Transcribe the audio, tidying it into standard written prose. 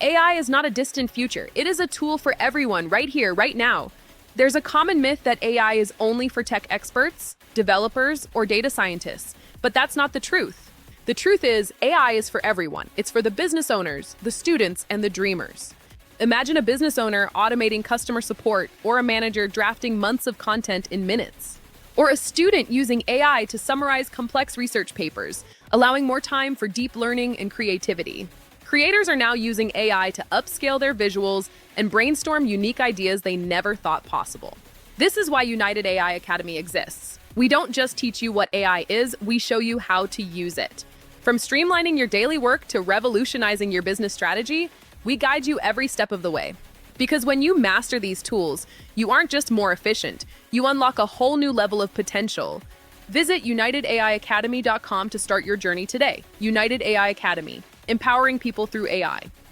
AI is not a distant future. It is a tool for everyone right here, right now. There's a common myth that AI is only for tech experts, developers, or data scientists, but that's not the truth. The truth is, AI is for everyone. It's for the business owners, the students, and the dreamers. Imagine a business owner automating customer support or a manager drafting months of content in minutes. Or a student using AI to summarize complex research papers, allowing more time for deep learning and creativity. Creators are now using AI to upscale their visuals and brainstorm unique ideas they never thought possible. This is why United AI Academy exists. We don't just teach you what AI is, we show you how to use it. From streamlining your daily work to revolutionizing your business strategy, we guide you every step of the way. Because when you master these tools, you aren't just more efficient, you unlock a whole new level of potential. Visit UnitedAIacademy.com to start your journey today. United AI Academy, empowering people through AI.